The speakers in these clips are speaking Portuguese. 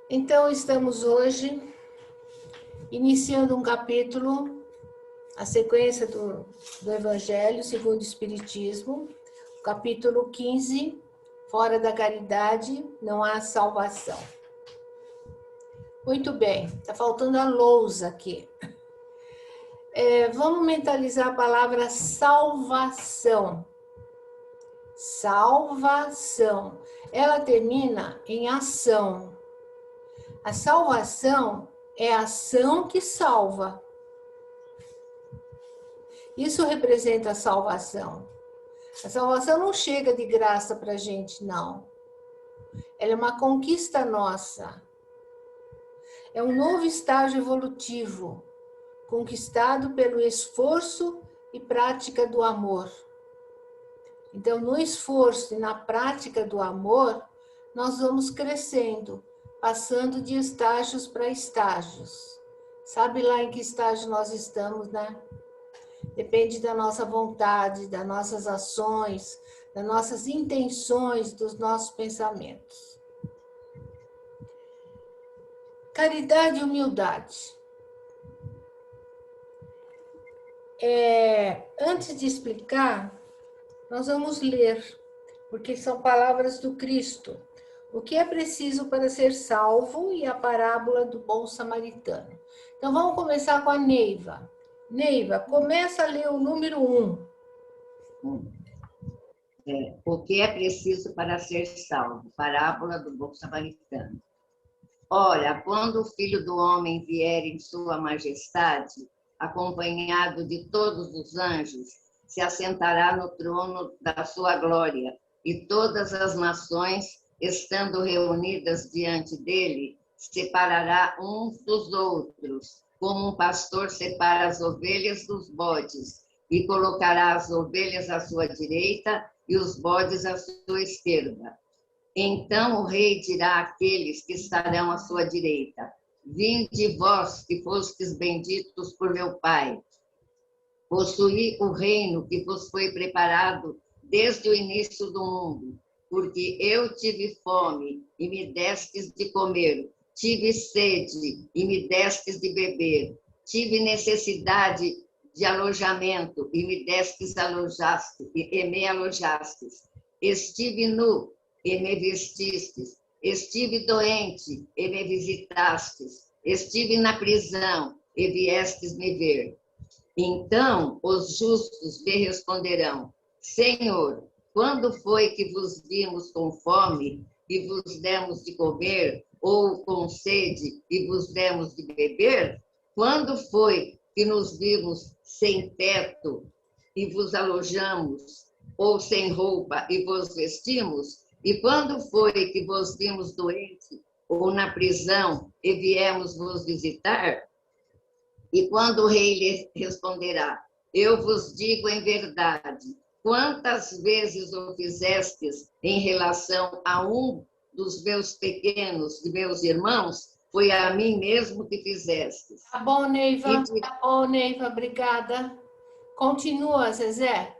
Então, estamos hoje iniciando um capítulo, a sequência do Evangelho segundo o Espiritismo, capítulo 15, fora da caridade não há salvação. Muito bem, está faltando a lousa aqui. Vamos mentalizar a palavra salvação. Salvação. Ela termina em ação. A salvação é a ação que salva. Isso representa a salvação. A salvação não chega de graça para a gente, não. Ela é uma conquista nossa. É um novo estágio evolutivo, conquistado pelo esforço e prática do amor. Então, no esforço e na prática do amor, nós vamos crescendo, passando de estágios para estágios. Sabe lá em que estágio nós estamos, né? Depende da nossa vontade, das nossas ações, das nossas intenções, dos nossos pensamentos. Caridade e humildade. Antes de explicar, nós vamos ler, porque são palavras do Cristo. O que é preciso para ser salvo e a parábola do bom samaritano. Então, vamos começar com a Neiva. Neiva, começa a ler o número 1. O que é preciso para ser salvo? Parábola do bom samaritano. Olha, quando o Filho do Homem vier em sua majestade, acompanhado de todos os anjos, se assentará no trono da sua glória, e todas as nações, estando reunidas diante dele, separará uns dos outros, como um pastor separa as ovelhas dos bodes, e colocará as ovelhas à sua direita e os bodes à sua esquerda. Então o rei dirá àqueles que estarão à sua direita: vinde vós que fostes benditos por meu Pai, possuí o reino que vos foi preparado desde o início do mundo, porque eu tive fome e me destes de comer, tive sede e me destes de beber, tive necessidade de alojamento e me destes e me alojastes, estive nu e me vestistes, estive doente e me visitastes, estive na prisão e viestes me ver. Então os justos me responderão: Senhor, quando foi que vos vimos com fome e vos demos de comer, ou com sede e vos demos de beber? Quando foi que nos vimos sem teto e vos alojamos, ou sem roupa e vos vestimos? E quando foi que vos vimos doente ou na prisão e viemos vos visitar? E quando o rei lhe responderá: eu vos digo em verdade, quantas vezes o fizestes em relação a um dos meus pequenos, de meus irmãos, foi a mim mesmo que fizestes. Tá bom, Neiva. Tá bom, Neiva. Obrigada. Continua, Zezé.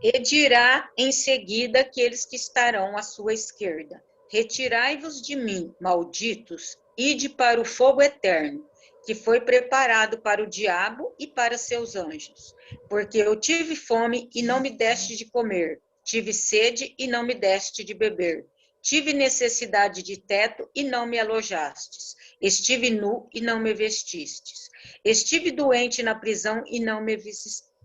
E dirá em seguida aqueles que estarão à sua esquerda: retirai-vos de mim, malditos, ide para o fogo eterno, que foi preparado para o diabo e para seus anjos. Porque eu tive fome e não me deste de comer, tive sede e não me deste de beber, tive necessidade de teto e não me alojastes, estive nu e não me vestistes, estive doente na prisão e não me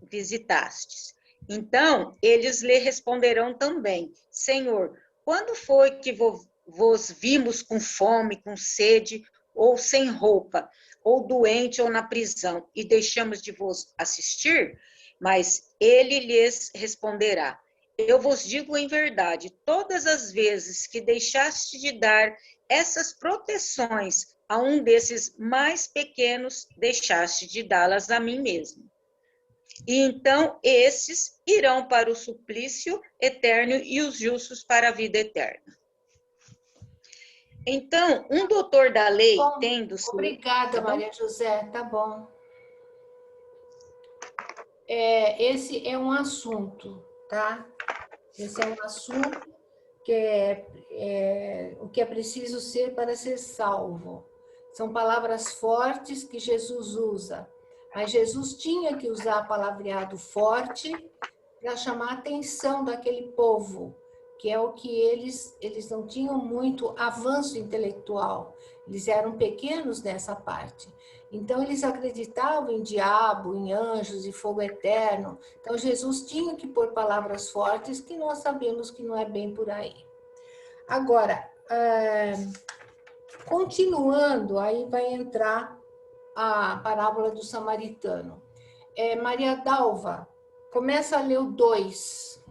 visitastes. Então, eles lhe responderão também: Senhor, quando foi que vos vimos com fome, com sede, ou sem roupa, ou doente, ou na prisão, e deixamos de vos assistir? Mas ele lhes responderá: eu vos digo em verdade, todas as vezes que deixaste de dar essas proteções a um desses mais pequenos, deixaste de dá-las a mim mesmo. E então esses irão para o suplício eterno e os justos para a vida eterna. Então, um doutor da lei, bom, tendo... Obrigada, Maria José, tá bom. Esse é um assunto, tá? Esse é um assunto o que é preciso ser para ser salvo. São palavras fortes que Jesus usa, mas Jesus tinha que usar palavreado forte para chamar a atenção daquele povo, que é o que eles não tinham muito avanço intelectual, eles eram pequenos nessa parte. Então, eles acreditavam em diabo, em anjos e fogo eterno. Então, Jesus tinha que pôr palavras fortes, que nós sabemos que não é bem por aí. Agora, continuando, aí vai entrar a parábola do samaritano. Maria Dalva, começa a ler o 2.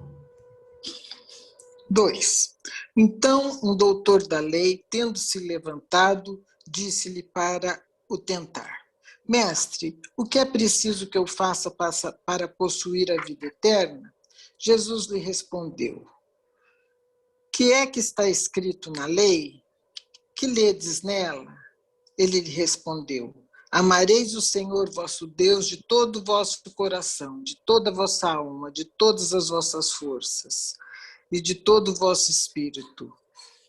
2. Então, um doutor da lei, tendo-se levantado, disse-lhe para o tentar: Mestre, o que é preciso que eu faça para possuir a vida eterna? Jesus lhe respondeu: Que é que está escrito na lei? Que ledes nela? Ele lhe respondeu: Amareis o Senhor vosso Deus de todo o vosso coração, de toda a vossa alma, de todas as vossas forças e de todo o vosso espírito,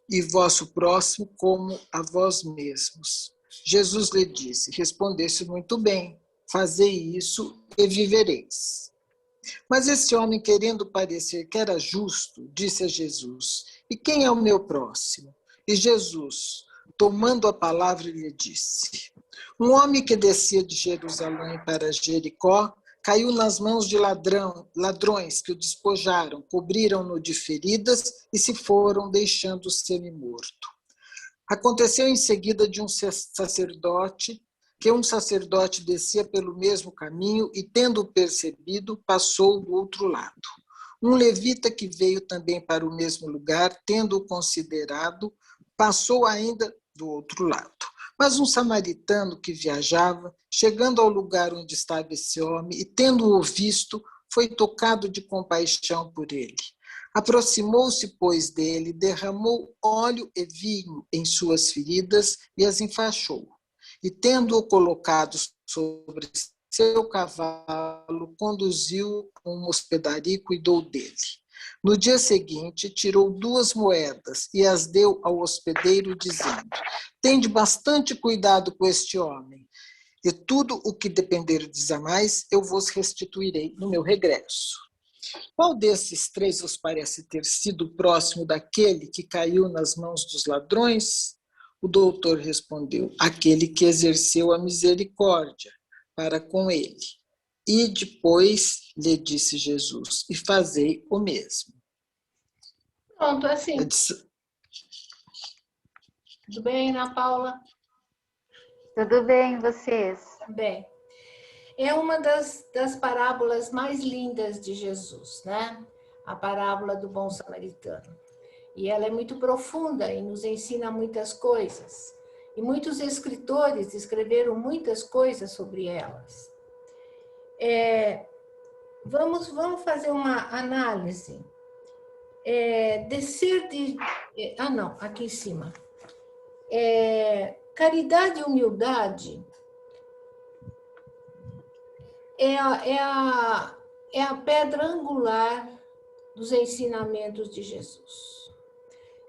e vosso próximo como a vós mesmos. Jesus lhe disse: Respondeste muito bem, fazei isso e vivereis. Mas esse homem, querendo parecer que era justo, disse a Jesus: E quem é o meu próximo? E Jesus, tomando a palavra, lhe disse: Um homem que descia de Jerusalém para Jericó caiu nas mãos de ladrões que o despojaram, cobriram-no de feridas e se foram, deixando-o semi-morto. Aconteceu em seguida que um sacerdote descia pelo mesmo caminho e, tendo-o percebido, passou do outro lado. Um levita que veio também para o mesmo lugar, tendo-o considerado, passou ainda do outro lado. Mas um samaritano que viajava, chegando ao lugar onde estava esse homem e tendo-o visto, foi tocado de compaixão por ele. Aproximou-se, pois, dele, derramou óleo e vinho em suas feridas e as enfaixou. E, tendo-o colocado sobre seu cavalo, conduziu a uma hospedaria e cuidou dele. No dia seguinte, tirou 2 moedas e as deu ao hospedeiro, dizendo: Tende bastante cuidado com este homem, e tudo o que dependerdes a mais, eu vos restituirei no meu regresso. Qual desses 3 vos parece ter sido próximo daquele que caiu nas mãos dos ladrões? O doutor respondeu: Aquele que exerceu a misericórdia para com ele. E depois lhe disse Jesus: E fazei o mesmo. Pronto, assim. Tudo bem, Ana Paula? Tudo bem, vocês? Bem. É uma das parábolas mais lindas de Jesus, né? A parábola do bom samaritano. E ela é muito profunda e nos ensina muitas coisas. E muitos escritores escreveram muitas coisas sobre elas. Vamos fazer uma análise. Descer de... não, aqui em cima. Caridade e humildade é a pedra angular dos ensinamentos de Jesus.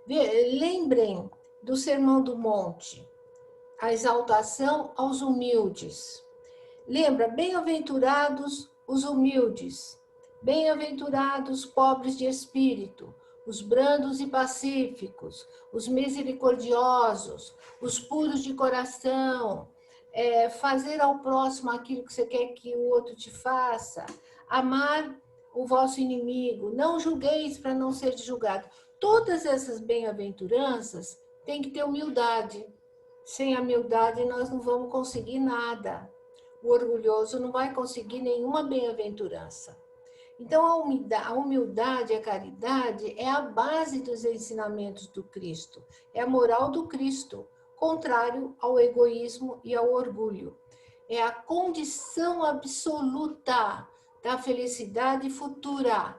Lembrem do Sermão do Monte, a exaltação aos humildes. Lembra, bem-aventurados os humildes, bem-aventurados pobres de espírito, os brandos e pacíficos, os misericordiosos, os puros de coração, fazer ao próximo aquilo que você quer que o outro te faça, amar o vosso inimigo, não julgueis para não ser julgado. Todas essas bem-aventuranças têm que ter humildade. Sem a humildade nós não vamos conseguir nada. O orgulhoso não vai conseguir nenhuma bem-aventurança. Então, a humildade e a caridade é a base dos ensinamentos do Cristo. É a moral do Cristo, contrário ao egoísmo e ao orgulho. É a condição absoluta da felicidade futura.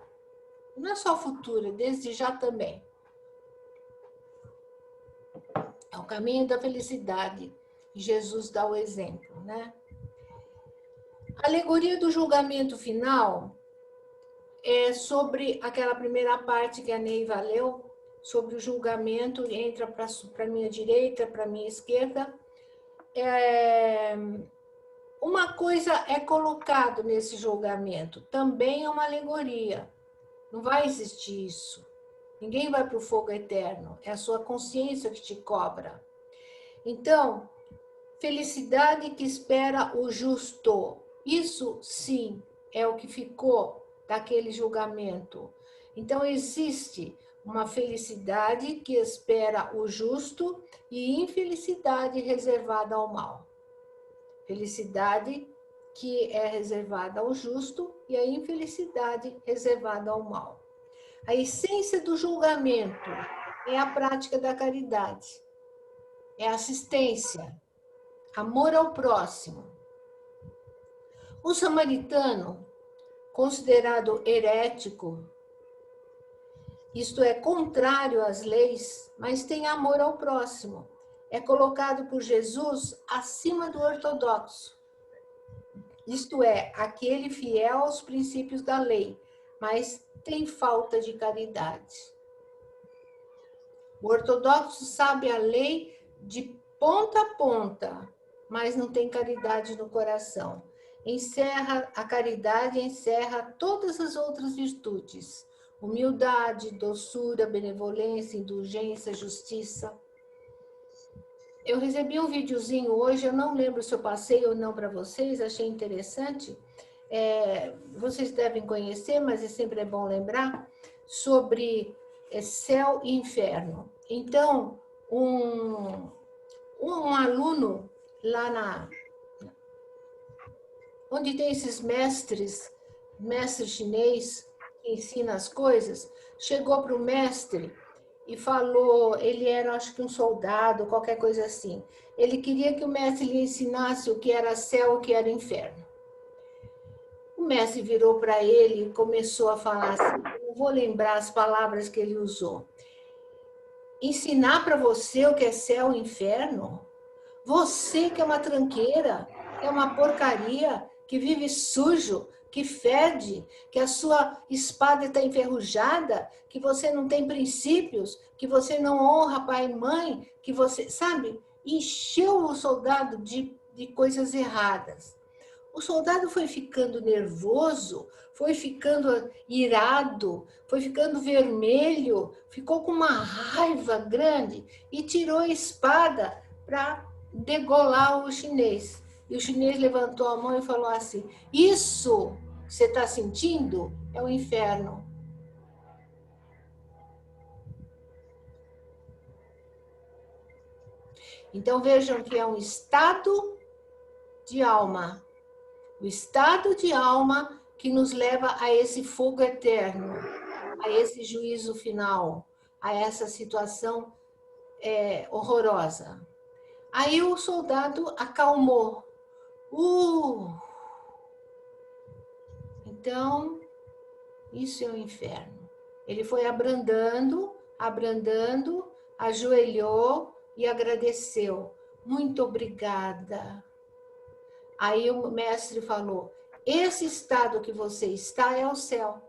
Não é só futura, desde já também. É o caminho da felicidade. E Jesus dá o exemplo, né? A alegoria do julgamento final é sobre aquela primeira parte que a Neiva leu, sobre o julgamento, entra para a minha direita, para a minha esquerda. Uma coisa é colocado nesse julgamento, também é uma alegoria. Não vai existir isso. Ninguém vai para o fogo eterno, é a sua consciência que te cobra. Então, felicidade que espera o justo. Isso, sim, é o que ficou daquele julgamento. Então, existe uma felicidade que espera o justo e infelicidade reservada ao mal. Felicidade que é reservada ao justo e a infelicidade reservada ao mal. A essência do julgamento é a prática da caridade, é assistência, amor ao próximo. O samaritano, considerado herético, isto é, contrário às leis, mas tem amor ao próximo, é colocado por Jesus acima do ortodoxo. Isto é, aquele fiel aos princípios da lei, mas tem falta de caridade. O ortodoxo sabe a lei de ponta a ponta, mas não tem caridade no coração. A caridade encerra todas as outras virtudes: humildade, doçura, benevolência, indulgência, justiça. Eu recebi um videozinho hoje, eu não lembro se eu passei ou não para vocês, achei interessante. Vocês devem conhecer, mas sempre é bom lembrar, sobre céu e inferno. Então, um aluno lá onde tem esses mestre chinês que ensina as coisas, chegou para o mestre e falou, ele era, acho que um soldado, qualquer coisa assim. Ele queria que o mestre lhe ensinasse o que era céu e o que era inferno. O mestre virou para ele e começou a falar assim, não vou lembrar as palavras que ele usou. Ensinar para você o que é céu e inferno? Você que é uma tranqueira, que é uma porcaria, que vive sujo, que fede, que a sua espada está enferrujada, que você não tem princípios, que você não honra pai e mãe, que você, sabe, encheu o soldado de coisas erradas. O soldado foi ficando nervoso, foi ficando irado, foi ficando vermelho, ficou com uma raiva grande e tirou a espada para degolar o chinês. E o chinês levantou a mão e falou assim, isso que você está sentindo é o inferno. Então vejam que é um estado de alma. O estado de alma que nos leva a esse fogo eterno, a esse juízo final, a essa situação horrorosa. Aí o soldado acalmou. Então, isso é o inferno. Ele foi abrandando, ajoelhou e agradeceu. Muito obrigada. Aí o mestre falou, esse estado que você está é o céu.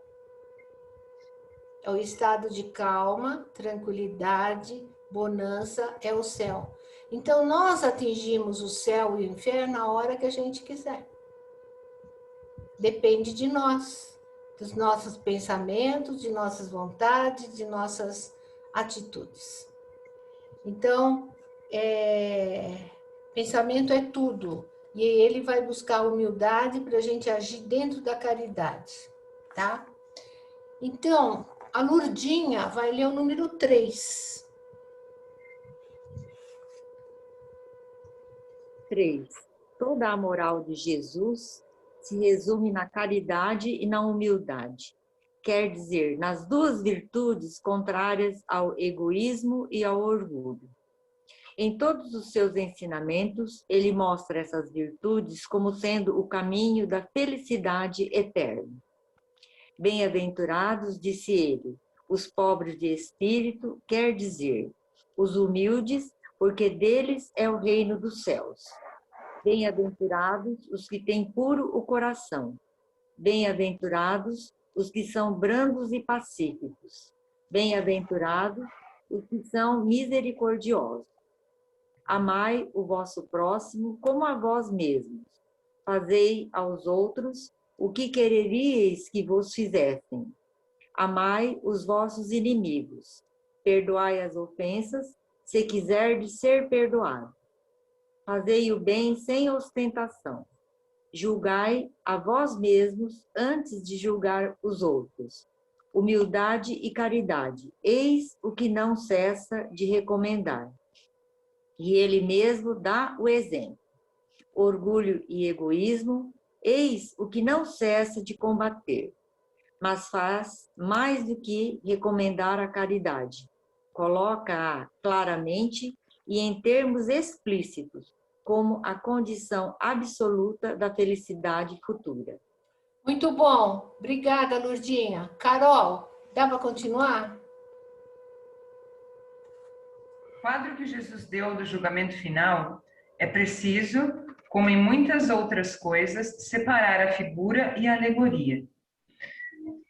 É o estado de calma, tranquilidade, bonança, é o céu. Então, nós atingimos o céu e o inferno a hora que a gente quiser. Depende de nós, dos nossos pensamentos, de nossas vontades, de nossas atitudes. Então, pensamento é tudo. E ele vai buscar humildade para a gente agir dentro da caridade, tá? Então, a Lurdinha vai ler o número 3. 3. Toda a moral de Jesus se resume na caridade e na humildade. Quer dizer, nas duas virtudes contrárias ao egoísmo e ao orgulho. Em todos os seus ensinamentos, ele mostra essas virtudes como sendo o caminho da felicidade eterna. Bem-aventurados, disse ele, os pobres de espírito, quer dizer, os humildes, porque deles é o reino dos céus. Bem-aventurados os que têm puro o coração. Bem-aventurados os que são brandos e pacíficos. Bem-aventurados os que são misericordiosos. Amai o vosso próximo como a vós mesmos. Fazei aos outros o que quereríeis que vos fizessem. Amai os vossos inimigos. Perdoai as ofensas, se quiserdes ser perdoado. Fazei o bem sem ostentação. Julgai a vós mesmos antes de julgar os outros. Humildade e caridade, eis o que não cessa de recomendar. E ele mesmo dá o exemplo. Orgulho e egoísmo, eis o que não cessa de combater, mas faz mais do que recomendar a caridade. Coloca-a claramente e em termos explícitos, como a condição absoluta da felicidade futura. Muito bom. Obrigada, Lurdinha. Carol, dá para continuar? O quadro que Jesus deu do julgamento final é preciso, como em muitas outras coisas, separar a figura e a alegoria.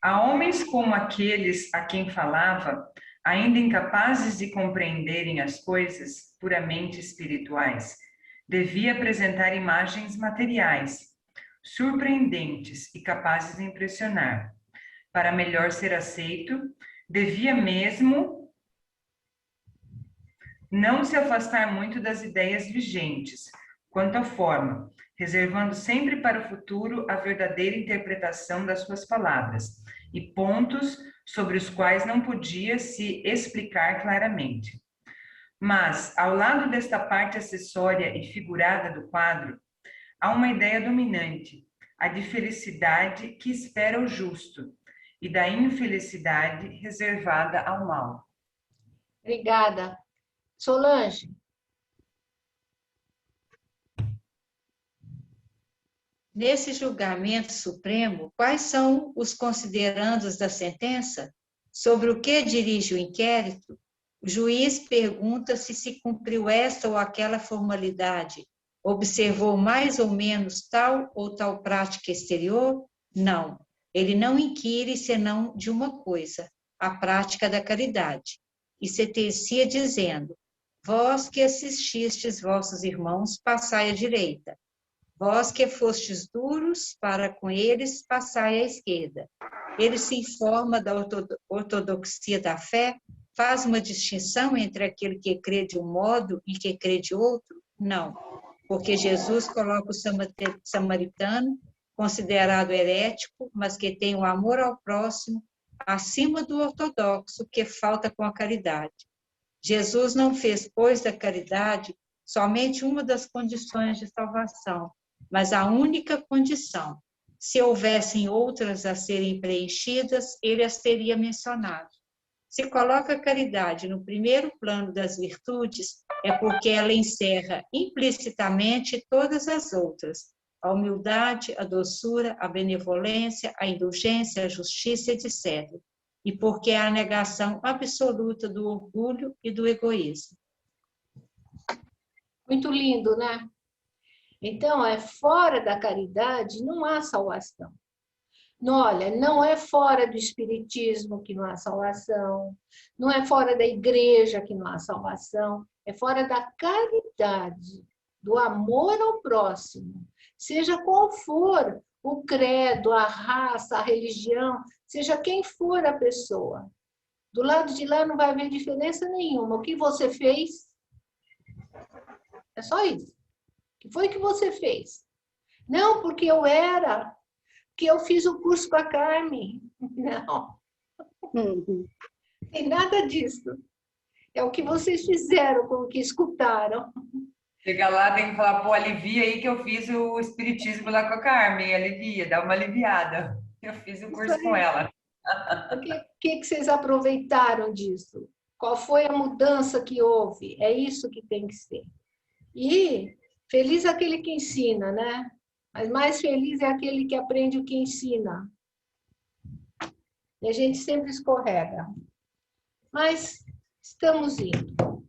A homens como aqueles a quem falava, ainda incapazes de compreenderem as coisas puramente espirituais, devia apresentar imagens materiais, surpreendentes e capazes de impressionar. Para melhor ser aceito, devia mesmo não se afastar muito das ideias vigentes, quanto à forma, reservando sempre para o futuro a verdadeira interpretação das suas palavras e pontos sobre os quais não podia se explicar claramente. Mas, ao lado desta parte acessória e figurada do quadro, há uma ideia dominante, a de felicidade que espera o justo e da infelicidade reservada ao mal. Obrigada. Solange. Nesse julgamento supremo, quais são os considerandos da sentença? Sobre o que dirige o inquérito? O juiz pergunta se cumpriu esta ou aquela formalidade. Observou mais ou menos tal ou tal prática exterior? Não. Ele não inquire senão de uma coisa, a prática da caridade. E sentencia dizendo: vós que assististes vossos irmãos, passai à direita. Vós que fostes duros para com eles, passai à esquerda. Ele se informa da ortodoxia da fé, faz uma distinção entre aquele que crê de um modo e que crê de outro? Não, porque Jesus coloca o samaritano, considerado herético, mas que tem o amor ao próximo, acima do ortodoxo, que falta com a caridade. Jesus não fez, pois, da caridade somente uma das condições de salvação, mas a única condição. Se houvessem outras a serem preenchidas, ele as teria mencionado. Se coloca a caridade no primeiro plano das virtudes, é porque ela encerra implicitamente todas as outras: a humildade, a doçura, a benevolência, a indulgência, a justiça, etc. E porque é a negação absoluta do orgulho e do egoísmo. Muito lindo, né? Então, fora da caridade não há salvação. Não, olha, não é fora do espiritismo que não há salvação, não é fora da igreja que não há salvação, é fora da caridade, do amor ao próximo, seja qual for o credo, a raça, a religião, seja quem for a pessoa. Do lado de lá não vai haver diferença nenhuma. O que você fez? É só isso. O que foi que você fez? Não, porque que eu fiz o curso com a Carmen. Não. Tem nada disso. É o que vocês fizeram com o que escutaram. Chega lá, tem que falar, pô, alivia aí que eu fiz o espiritismo lá com a Carmen, alivia, dá uma aliviada. Eu fiz o curso com ela. O que vocês aproveitaram disso? Qual foi a mudança que houve? É isso que tem que ser. E feliz é aquele que ensina, né? Mas mais feliz é aquele que aprende o que ensina. E a gente sempre escorrega. Mas estamos indo.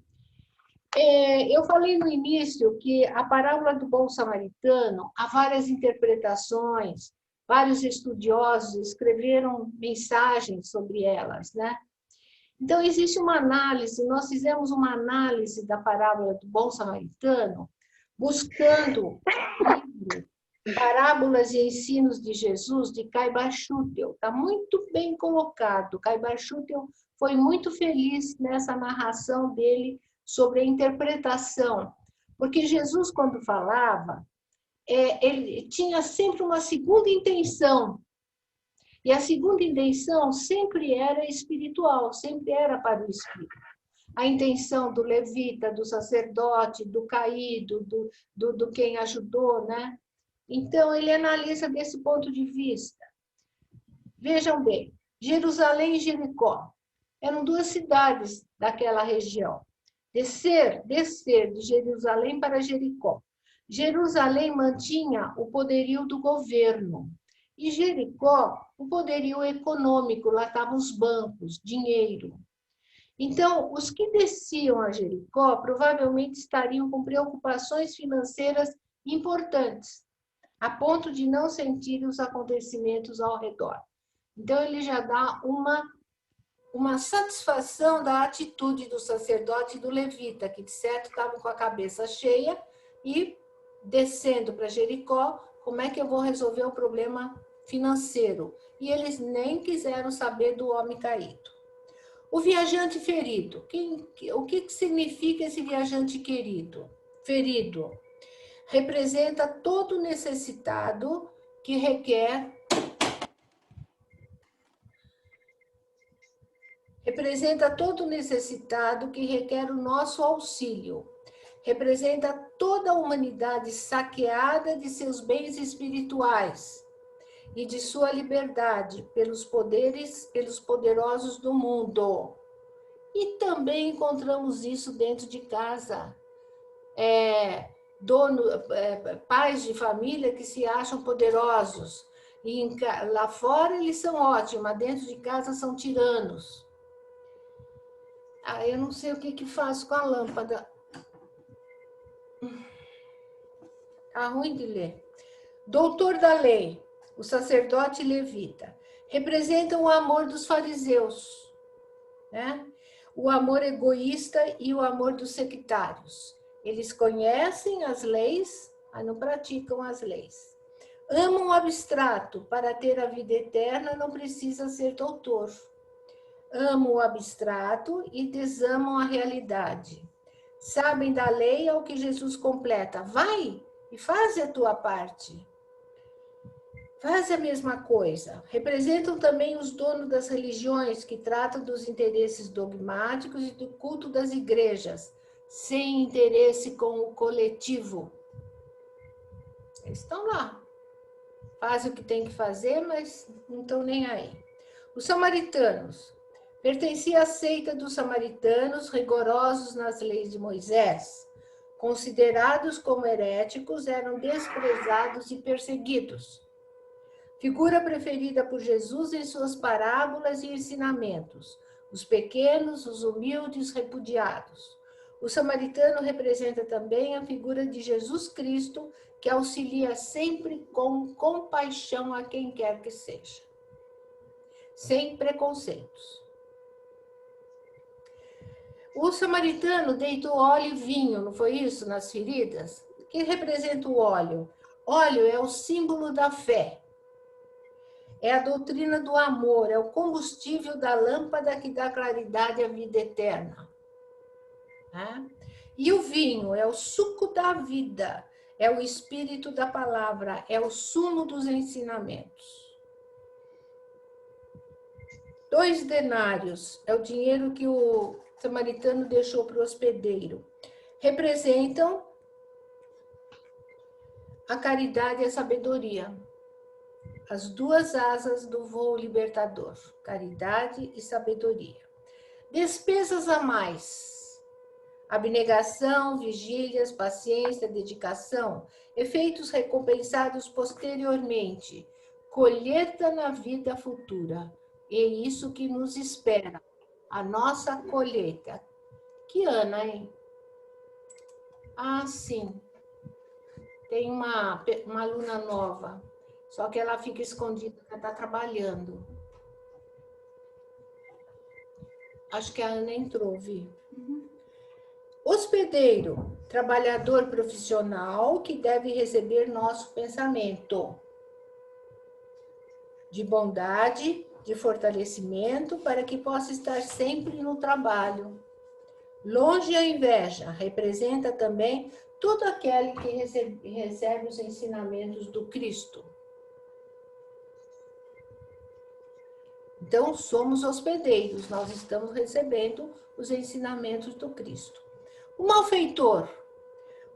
Eu falei no início que a parábola do bom samaritano, há várias interpretações, vários estudiosos escreveram mensagens sobre elas, né? Então, existe uma análise, nós fizemos uma análise da parábola do bom samaritano, buscando Parábolas e Ensinos de Jesus, de Caibar Schutel. Está muito bem colocado. Caibar Schutel foi muito feliz nessa narração dele sobre a interpretação. Porque Jesus, quando falava, ele tinha sempre uma segunda intenção. E a segunda intenção sempre era espiritual, sempre era para o espírito. A intenção do levita, do sacerdote, do caído, do quem ajudou, né? Então, ele analisa desse ponto de vista. Vejam bem, Jerusalém e Jericó eram duas cidades daquela região. Descer de Jerusalém para Jericó. Jerusalém mantinha o poderio do governo. E Jericó, o poderio econômico, lá estavam os bancos, dinheiro. Então, os que desciam a Jericó provavelmente estariam com preocupações financeiras importantes, a ponto de não sentir os acontecimentos ao redor. Então, ele já dá uma satisfação da atitude do sacerdote e do levita, que de certo estavam com a cabeça cheia e descendo para Jericó, como é que eu vou resolver o problema financeiro? E eles nem quiseram saber do homem caído. O viajante ferido. O que significa esse viajante ferido? Representa todo necessitado que requer o nosso auxílio. Representa toda a humanidade saqueada de seus bens espirituais e de sua liberdade pelos poderosos do mundo. E também encontramos isso dentro de casa. Pais de família que se acham poderosos. E lá fora eles são ótimos, mas dentro de casa são tiranos. Eu não sei o que faço com a lâmpada. Tá ruim de ler. Doutor da lei, o sacerdote levita, representam o amor dos fariseus, né? O amor egoísta e o amor dos sectários. Eles conhecem as leis, mas não praticam as leis. Amam o abstrato, para ter a vida eterna não precisa ser doutor. Amam o abstrato e desamam a realidade. Sabem da lei ao que Jesus completa. Vai e faz a tua parte. Faz a mesma coisa. Representam também os donos das religiões que tratam dos interesses dogmáticos e do culto das igrejas, sem interesse com o coletivo. Eles estão lá. Fazem o que tem que fazer, mas não estão nem aí. Os samaritanos. Pertencia à seita dos samaritanos, rigorosos nas leis de Moisés. Considerados como heréticos, eram desprezados e perseguidos. Figura preferida por Jesus em suas parábolas e ensinamentos. Os pequenos, os humildes, repudiados. O samaritano representa também a figura de Jesus Cristo, que auxilia sempre com compaixão a quem quer que seja. Sem preconceitos. O samaritano deitou óleo e vinho, não foi isso, nas feridas? O que representa o óleo? Óleo é o símbolo da fé. É a doutrina do amor, é o combustível da lâmpada que dá claridade à vida eterna. E o vinho é o suco da vida, é o espírito da palavra, é o sumo dos ensinamentos. 2 denários é o dinheiro que o samaritano deixou para o hospedeiro. Representam a caridade e a sabedoria. As duas asas do voo libertador, caridade e sabedoria. Despesas a mais. Abnegação, vigílias, paciência, dedicação, efeitos recompensados posteriormente, colheita na vida futura. É isso que nos espera, a nossa colheita. Que Ana, hein? Ah, sim. Tem uma aluna nova, só que ela fica escondida, ela está trabalhando. Acho que a Ana entrou, Vi. Hospedeiro, trabalhador profissional que deve receber nosso pensamento de bondade, de fortalecimento, para que possa estar sempre no trabalho. Longe a inveja, representa também todo aquele que recebe os ensinamentos do Cristo. Então, somos hospedeiros, nós estamos recebendo os ensinamentos do Cristo. O malfeitor.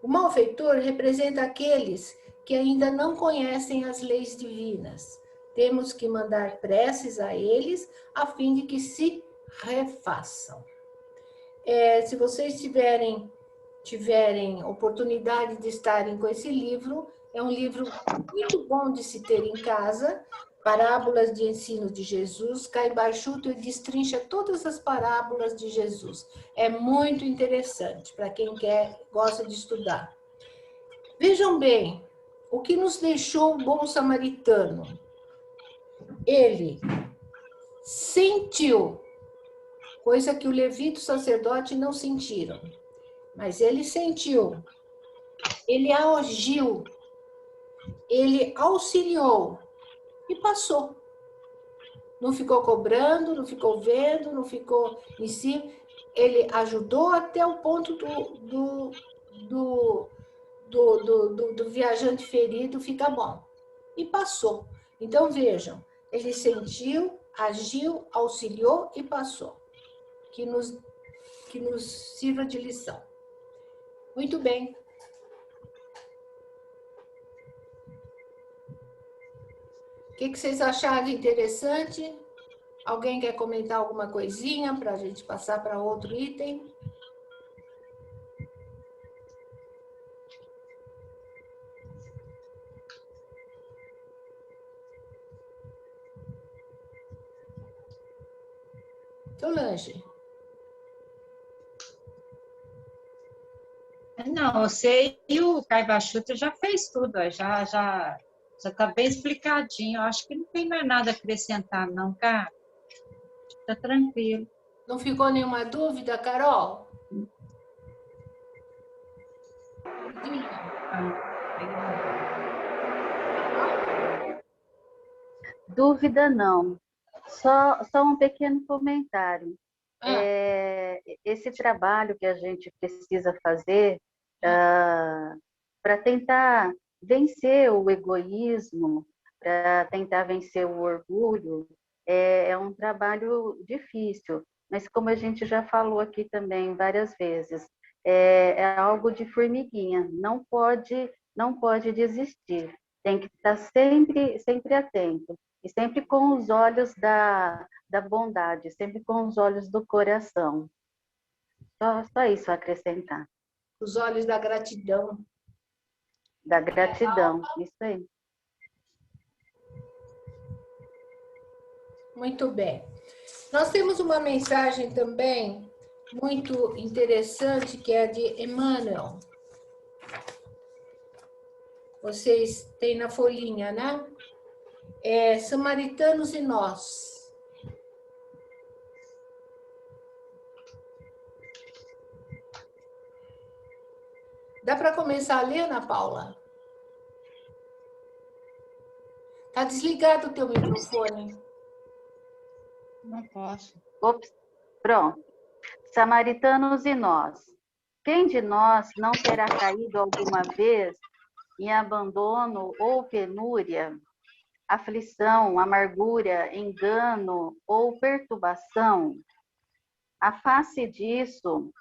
O malfeitor representa aqueles que ainda não conhecem as leis divinas. Temos que mandar preces a eles, a fim de que se refaçam. Se vocês tiverem oportunidade de estarem com esse livro, é um livro muito bom de se ter em casa, Parábolas de Ensino de Jesus. Caibar Schutter destrincha todas as parábolas de Jesus. É muito interessante para quem gosta de estudar. Vejam bem, o que nos deixou o bom samaritano? Ele sentiu, coisa que o levita e o sacerdote não sentiram. Mas ele sentiu, ele agiu, ele auxiliou e passou. Não ficou cobrando, não ficou vendo, não ficou em cima. Ele ajudou até o ponto do viajante ferido ficar bom. E passou. Então, vejam, ele sentiu, agiu, auxiliou e passou. Que nos sirva de lição. Muito bem. O que vocês acharam interessante? Alguém quer comentar alguma coisinha para a gente passar para outro item? Solange. Não, você e o Caibar Schutter já fez tudo, ó, já está bem explicadinho. Eu acho que não tem mais nada a acrescentar, não, cara. Está tranquilo. Não ficou nenhuma dúvida, Carol? Dúvida não. Só um pequeno comentário. Esse trabalho que a gente precisa fazer para tentar vencer o egoísmo, para tentar vencer o orgulho, é um trabalho difícil, mas como a gente já falou aqui também várias vezes, é algo de formiguinha, não pode desistir, tem que estar sempre atento, e sempre com os olhos da bondade, sempre com os olhos do coração. Só isso a acrescentar. Os olhos da gratidão. Da gratidão, isso aí. Muito bem. Nós temos uma mensagem também muito interessante, que é de Emmanuel. Vocês têm na folhinha, né? Samaritanos e nós. Dá para começar a ler, Ana Paula? Tá desligado o teu microfone. Não posso. Ops, pronto. Samaritanos e nós. Quem de nós não terá caído alguma vez em abandono ou penúria, aflição, amargura, engano ou perturbação? A face disso,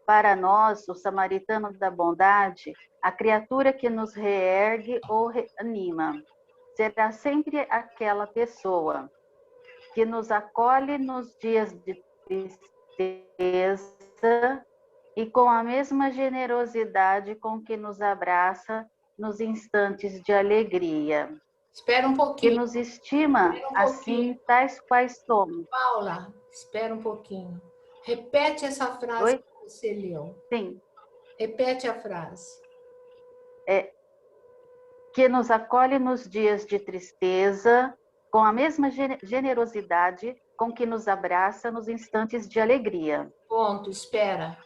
para nós, o samaritano da bondade, a criatura que nos reergue ou reanima, será sempre aquela pessoa que nos acolhe nos dias de tristeza e com a mesma generosidade com que nos abraça nos instantes de alegria. Espera um pouquinho. Que nos estima assim, tais quais somos. Paula, espera um pouquinho. Repete essa frase que você leu. Sim. Repete a frase. Que nos acolhe nos dias de tristeza, com a mesma generosidade com que nos abraça nos instantes de alegria. Ponto, espera.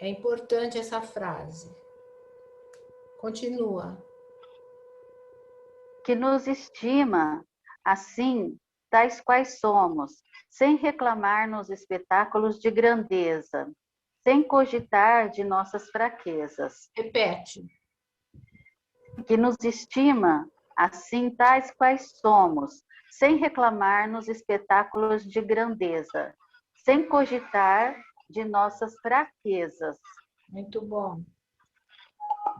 É importante essa frase. Continua. Que nos estima, assim, tais quais somos, sem reclamar nos espetáculos de grandeza, sem cogitar de nossas fraquezas. Repete. Que nos estima, assim, tais quais somos, sem reclamar nos espetáculos de grandeza, sem cogitar de nossas fraquezas. Muito bom.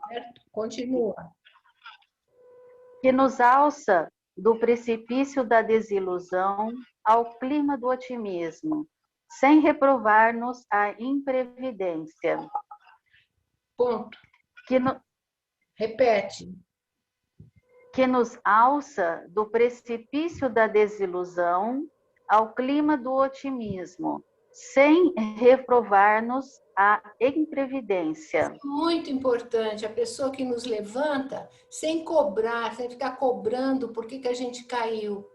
Certo? Continua. Que nos alça do precipício da desilusão ao clima do otimismo, sem reprovar-nos a imprevidência. Ponto. Repete. Que nos alça do precipício da desilusão ao clima do otimismo, sem reprovar-nos a imprevidência. Muito importante, a pessoa que nos levanta sem cobrar, sem ficar cobrando por que a gente caiu.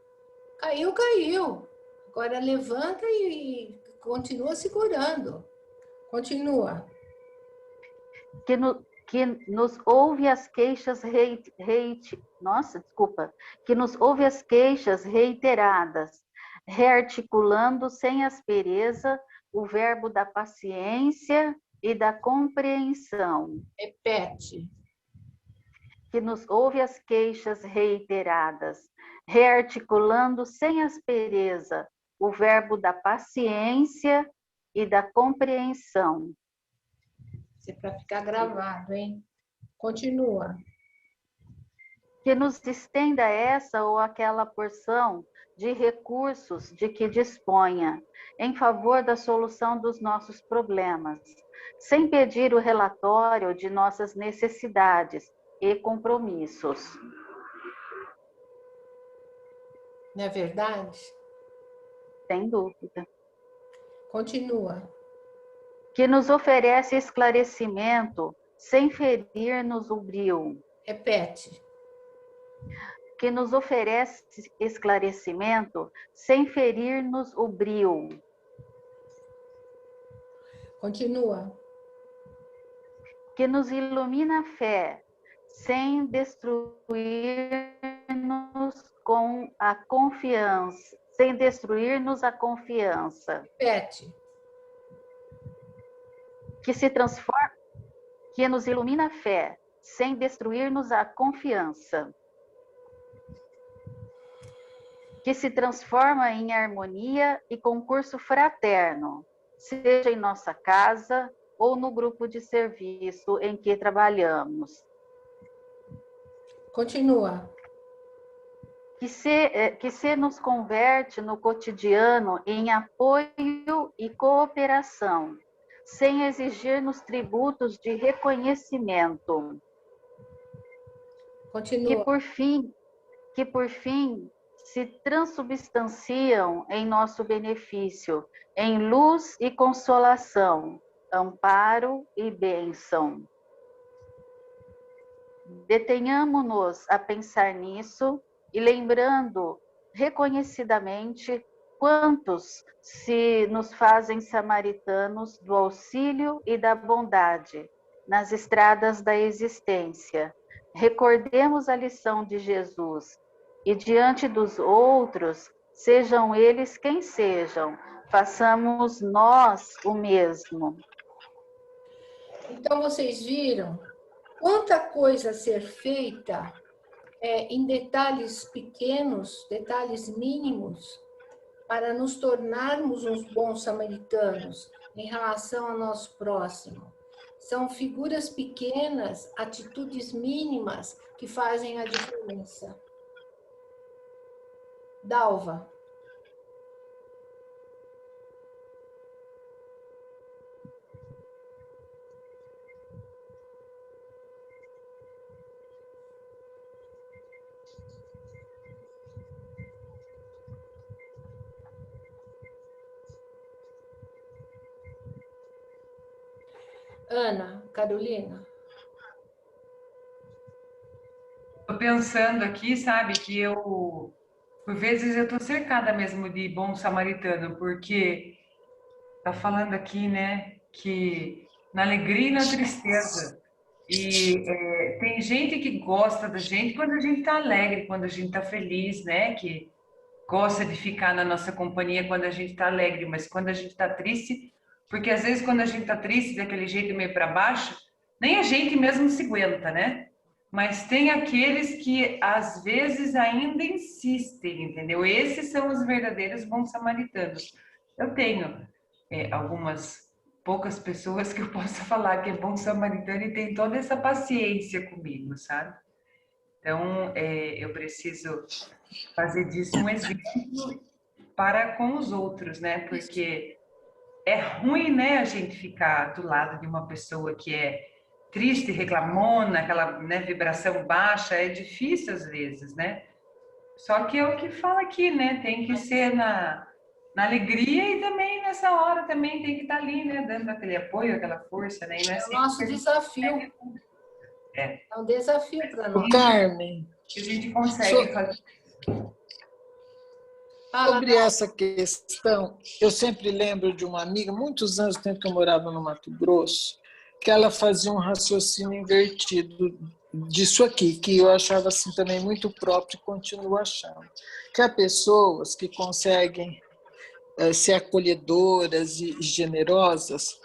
Caiu, caiu. Agora levanta e continua segurando. Continua. Que nos ouve as queixas que nos ouve as queixas reiteradas, rearticulando sem aspereza o verbo da paciência e da compreensão. Repete. Que nos ouve as queixas reiteradas, rearticulando sem aspereza o verbo da paciência e da compreensão. Isso é para ficar gravado, hein? Continua. Que nos estenda essa ou aquela porção de recursos de que disponha, em favor da solução dos nossos problemas, sem pedir o relatório de nossas necessidades e compromissos. Não é verdade? Sem dúvida. Continua. Que nos oferece esclarecimento sem ferir-nos o brio. Repete. Que nos oferece esclarecimento sem ferir-nos o brio. Continua. Que nos ilumina a fé sem destruir-nos com a confiança, sem destruir-nos a confiança. Repete. Que se transforma, que nos ilumina a fé sem destruir-nos a confiança. Que se transforma em harmonia e concurso fraterno, seja em nossa casa ou no grupo de serviço em que trabalhamos. Continua. Que se nos converte no cotidiano em apoio e cooperação, sem exigir-nos tributos de reconhecimento. Continua. Que por fim se transubstanciam em nosso benefício, em luz e consolação, amparo e bênção. Detenhamo-nos a pensar nisso e lembrando reconhecidamente quantos se nos fazem samaritanos do auxílio e da bondade nas estradas da existência. Recordemos a lição de Jesus e diante dos outros, sejam eles quem sejam, façamos nós o mesmo. Então, vocês viram quanta coisa a ser feita em detalhes pequenos, detalhes mínimos, para nos tornarmos uns bons samaritanos em relação ao nosso próximo. São figuras pequenas, atitudes mínimas que fazem a diferença. Dalva. Ana, Carolina. Estou pensando aqui, sabe, que eu Por vezes eu estou cercada mesmo de bom samaritano, porque tá falando aqui, né, que na alegria e na tristeza. E tem gente que gosta da gente quando a gente está alegre, quando a gente está feliz, né? Que gosta de ficar na nossa companhia quando a gente está alegre, mas quando a gente está triste, porque às vezes quando a gente está triste daquele jeito meio para baixo, nem a gente mesmo se aguenta, né? Mas tem aqueles que às vezes ainda insistem, entendeu? Esses são os verdadeiros bons samaritanos. Eu tenho algumas poucas pessoas que eu posso falar que é bom samaritano e tem toda essa paciência comigo, sabe? Então, eu preciso fazer disso um exemplo para com os outros, né? Porque é ruim, né, a gente ficar do lado de uma pessoa que é triste, reclamona, aquela, né, vibração baixa, é difícil às vezes, né? Só que é o que fala aqui, né? Tem que ser na alegria e também nessa hora também tem que estar ali, né? Dando aquele apoio, aquela força, né? E não é É o sempre nosso que a gente desafio. É. É um desafio para O nós. Carmen, que a gente consegue fazer. sobre essa questão, eu sempre lembro de uma amiga, muitos anos tempo que eu morava no Mato Grosso, que ela fazia um raciocínio invertido disso aqui, que eu achava assim também muito próprio e continuo achando. Que há pessoas que conseguem ser acolhedoras e generosas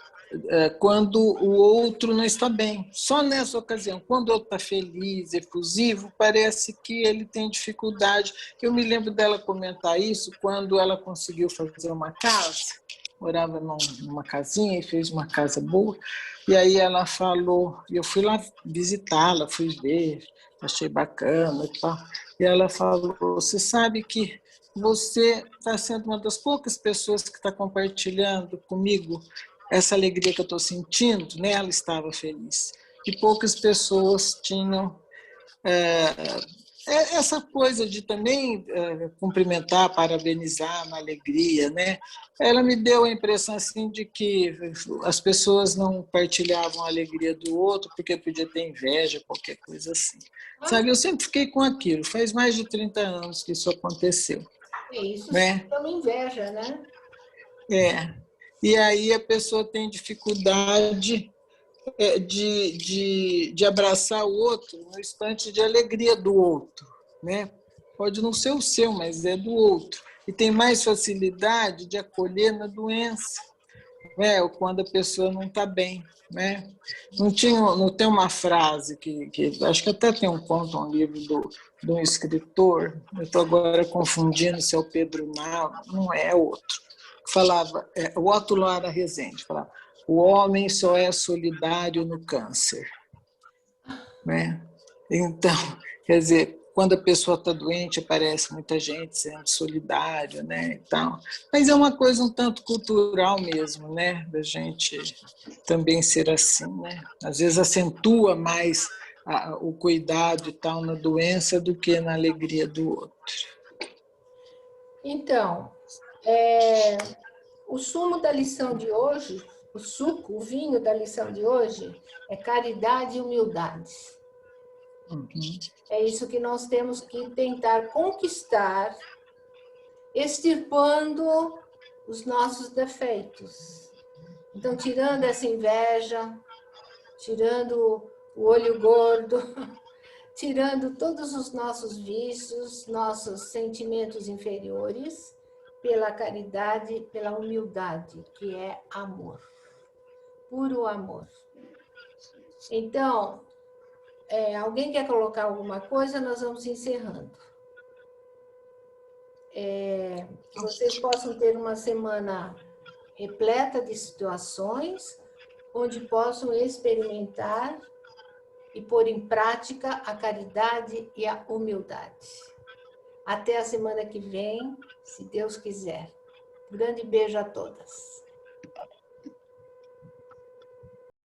quando o outro não está bem. Só nessa ocasião, quando o outro está feliz, efusivo, parece que ele tem dificuldade. Eu me lembro dela comentar isso quando ela conseguiu fazer uma casa, morava numa casinha e fez uma casa boa, e aí ela falou, eu fui lá visitá-la, fui ver, achei bacana e tal, e ela falou, você sabe que você está sendo uma das poucas pessoas que está compartilhando comigo essa alegria que eu estou sentindo, né? Ela estava feliz. E poucas pessoas tinham essa coisa de também cumprimentar, parabenizar na alegria, né? Ela me deu a impressão assim de que as pessoas não partilhavam a alegria do outro porque podia ter inveja, qualquer coisa assim. Sabe, eu sempre fiquei com aquilo. Faz mais de 30 anos que isso aconteceu. Isso Né? é uma inveja, né? E aí a pessoa tem dificuldade de abraçar o outro no instante de alegria do outro, né? Pode não ser o seu, mas é do outro. E tem mais facilidade de acolher na doença, né? Ou quando a pessoa não está bem, né? Não tem uma frase que acho que até tem um conto, um livro de um escritor, eu estou agora confundindo se é o Pedro Nava, não é outro, que falava, o Otto Lara Rezende, falava, o homem só é solidário no câncer. Né? Então, quer dizer, quando a pessoa está doente, aparece muita gente sendo solidária, né? Então, mas é uma coisa um tanto cultural mesmo, né? Da gente também ser assim, né? Às vezes acentua mais o cuidado e tal na doença do que na alegria do outro. Então, o sumo da lição de hoje, o suco, o vinho da lição de hoje, é caridade e humildade. Uhum. É isso que nós temos que tentar conquistar, extirpando os nossos defeitos. Então, tirando essa inveja, tirando o olho gordo, tirando todos os nossos vícios, nossos sentimentos inferiores, pela caridade, pela humildade, que é amor, puro amor. Então, alguém quer colocar alguma coisa? Nós vamos encerrando. Que vocês possam ter uma semana repleta de situações, onde possam experimentar e pôr em prática a caridade e a humildade. Até a semana que vem, se Deus quiser. Um grande beijo a todas.